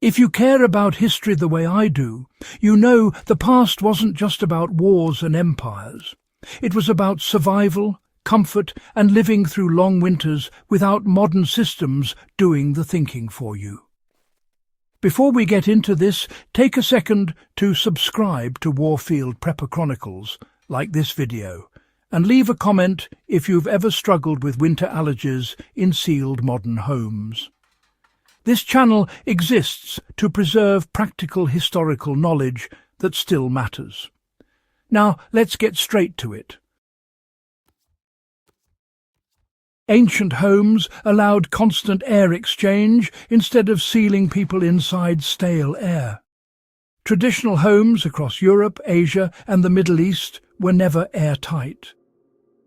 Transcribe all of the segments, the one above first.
If you care about history the way I do, you know the past wasn't just about wars and empires. It was about survival, comfort, and living through long winters without modern systems doing the thinking for you. Before we get into this, take a second to subscribe to Warfield Prepper Chronicles, like this video, and leave a comment if you've ever struggled with winter allergies in sealed modern homes. This channel exists to preserve practical historical knowledge that still matters. Now, let's get straight to it. Ancient homes allowed constant air exchange instead of sealing people inside stale air. Traditional homes across Europe, Asia, and the Middle East were never airtight.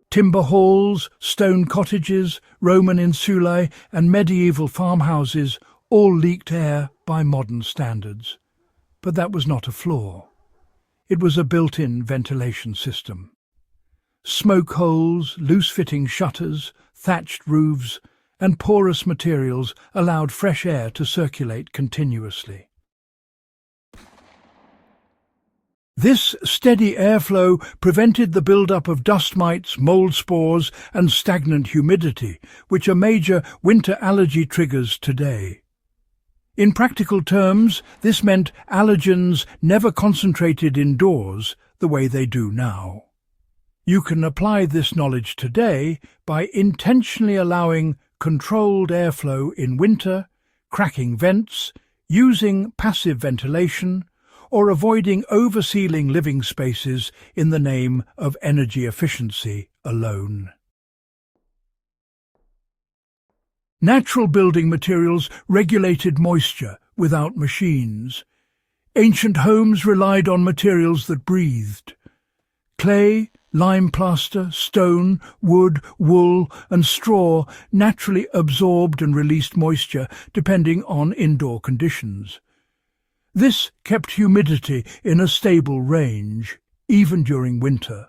Timber halls, stone cottages, Roman insulae, and medieval farmhouses all leaked air by modern standards. But that was not a flaw. It was a built-in ventilation system. Smoke holes, loose-fitting shutters, thatched roofs, and porous materials allowed fresh air to circulate continuously. This steady airflow prevented the build-up of dust mites, mold spores, and stagnant humidity, which are major winter allergy triggers today. In practical terms, this meant allergens never concentrated indoors the way they do now. You can apply this knowledge today by intentionally allowing controlled airflow in winter, cracking vents, using passive ventilation, or avoiding oversealing living spaces in the name of energy efficiency alone. Natural building materials regulated moisture without machines. Ancient homes relied on materials that breathed. Clay, lime plaster, stone, wood, wool, and straw naturally absorbed and released moisture depending on indoor conditions. This kept humidity in a stable range, even during winter.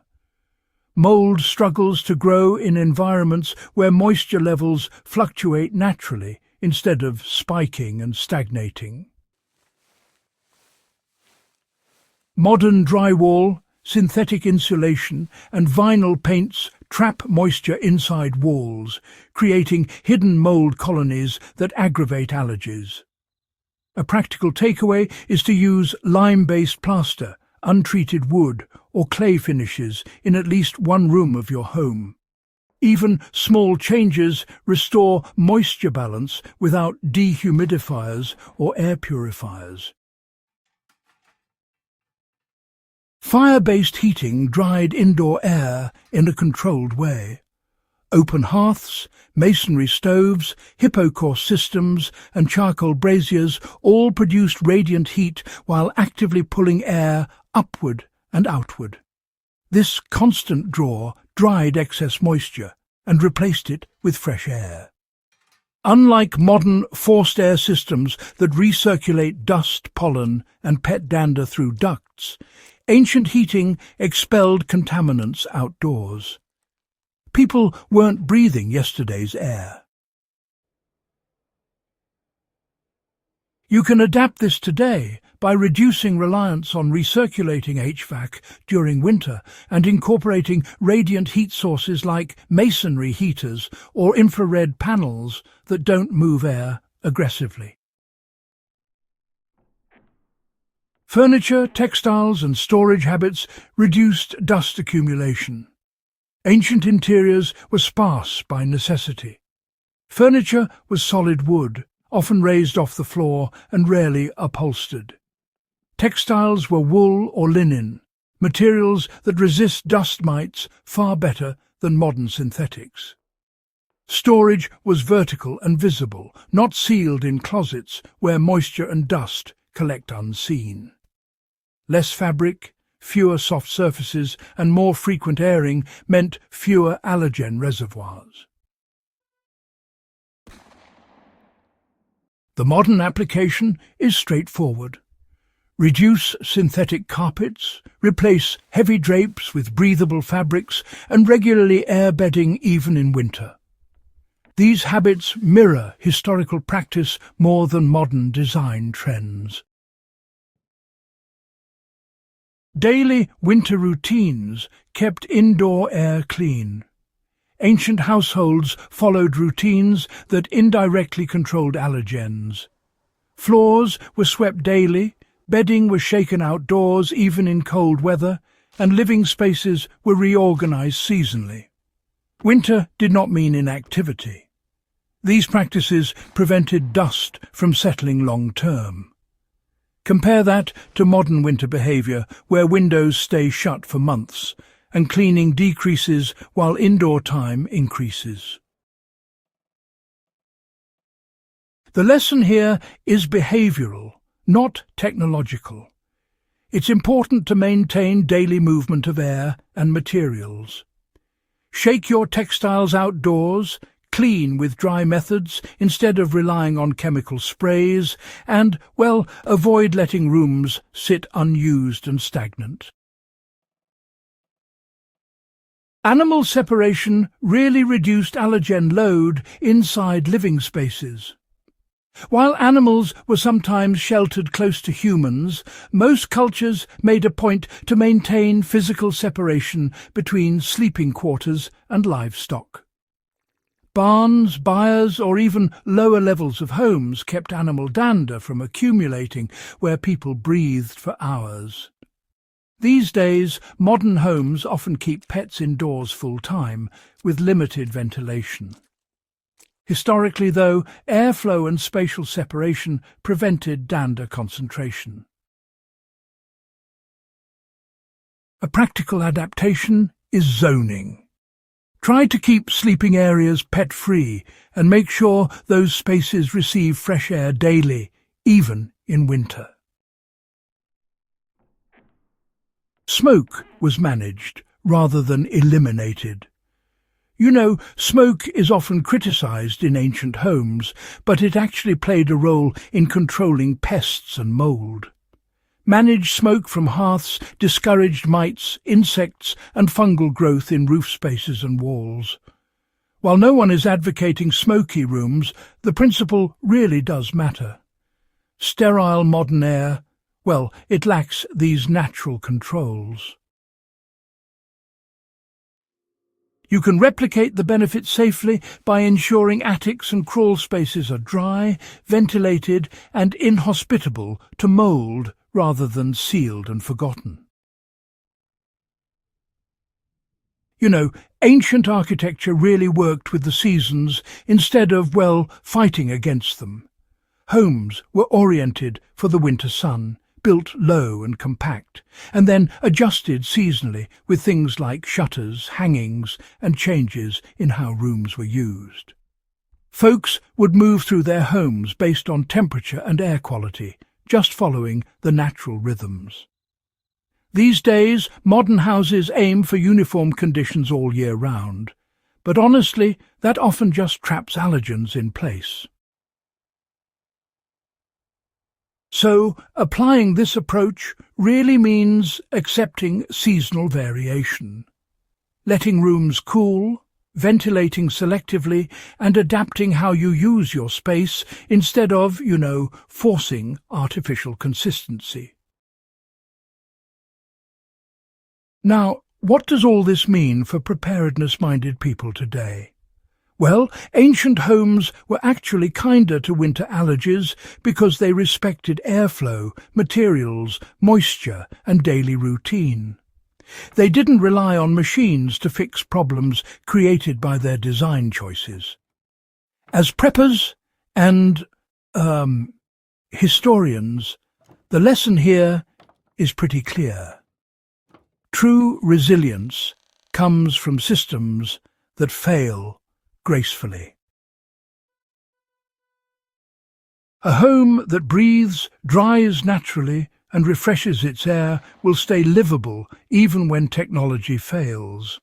Mold struggles to grow in environments where moisture levels fluctuate naturally instead of spiking and stagnating. Modern drywall, synthetic insulation, and vinyl paints trap moisture inside walls, creating hidden mold colonies that aggravate allergies. A practical takeaway is to use lime-based plaster, untreated wood, or clay finishes in at least one room of your home. Even small changes restore moisture balance without dehumidifiers or air purifiers. Fire-based heating dried indoor air in a controlled way. Open hearths, masonry stoves, hippocore systems, and charcoal braziers all produced radiant heat while actively pulling air upward and outward. This constant draw dried excess moisture and replaced it with fresh air. Unlike modern forced air systems that recirculate dust, pollen, and pet dander through ducts, ancient heating expelled contaminants outdoors. People weren't breathing yesterday's air. You can adapt this today by reducing reliance on recirculating HVAC during winter and incorporating radiant heat sources like masonry heaters or infrared panels that don't move air aggressively. Furniture, textiles, and storage habits reduced dust accumulation. Ancient interiors were sparse by necessity. Furniture was solid wood, often raised off the floor and rarely upholstered. Textiles were wool or linen, materials that resist dust mites far better than modern synthetics. Storage was vertical and visible, not sealed in closets where moisture and dust collect unseen. Less fabric, fewer soft surfaces, and more frequent airing meant fewer allergen reservoirs. The modern application is straightforward. Reduce synthetic carpets, replace heavy drapes with breathable fabrics, and regularly air bedding even in winter. These habits mirror historical practice more than modern design trends. Daily winter routines kept indoor air clean. Ancient households followed routines that indirectly controlled allergens. Floors were swept daily, bedding was shaken outdoors even in cold weather, and living spaces were reorganized seasonally. Winter did not mean inactivity. These practices prevented dust from settling long-term. Compare that to modern winter behavior, where windows stay shut for months, and cleaning decreases while indoor time increases. The lesson here is behavioral, not technological. It's important to maintain daily movement of air and materials. Shake your textiles outdoors, clean with dry methods instead of relying on chemical sprays, and, well, avoid letting rooms sit unused and stagnant. Animal separation really reduced allergen load inside living spaces. While animals were sometimes sheltered close to humans, most cultures made a point to maintain physical separation between sleeping quarters and livestock. Barns, byres, or even lower levels of homes kept animal dander from accumulating where people breathed for hours. These days, modern homes often keep pets indoors full-time, with limited ventilation. Historically, though, airflow and spatial separation prevented dander concentration. A practical adaptation is zoning. Try to keep sleeping areas pet-free and make sure those spaces receive fresh air daily, even in winter. Smoke was managed rather than eliminated. You know, smoke is often criticized in ancient homes, but it actually played a role in controlling pests and mold. Managed smoke from hearths discouraged mites, insects, and fungal growth in roof spaces and walls. While no one is advocating smoky rooms, the principle really does matter. Sterile modern air, well, it lacks these natural controls. You can replicate the benefit safely by ensuring attics and crawl spaces are dry, ventilated, and inhospitable to mould rather than sealed and forgotten. You know, ancient architecture really worked with the seasons instead of, well, fighting against them. Homes were oriented for the winter sun, built low and compact, and then adjusted seasonally with things like shutters, hangings, and changes in how rooms were used. Folks would move through their homes based on temperature and air quality, just following the natural rhythms. These days, modern houses aim for uniform conditions all year round, but honestly, that often just traps allergens in place. So, applying this approach really means accepting seasonal variation, letting rooms cool, ventilating selectively, and adapting how you use your space instead of, forcing artificial consistency. Now, what does all this mean for preparedness-minded people today? Well, ancient homes were actually kinder to winter allergies because they respected airflow, materials, moisture, and daily routine. They didn't rely on machines to fix problems created by their design choices. As preppers and, historians, the lesson here is pretty clear. True resilience comes from systems that fail gracefully. A home that breathes, dries naturally, and refreshes its air will stay livable even when technology fails.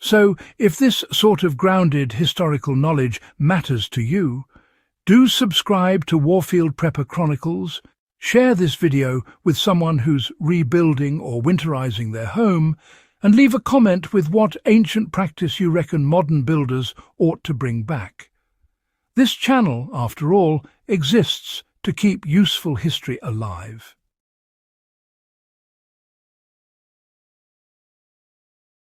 So, if this sort of grounded historical knowledge matters to you, do subscribe to Warfield Prepper Chronicles, share this video with someone who's rebuilding or winterizing their home, and leave a comment with what ancient practice you reckon modern builders ought to bring back. This channel, after all, exists to keep useful history alive.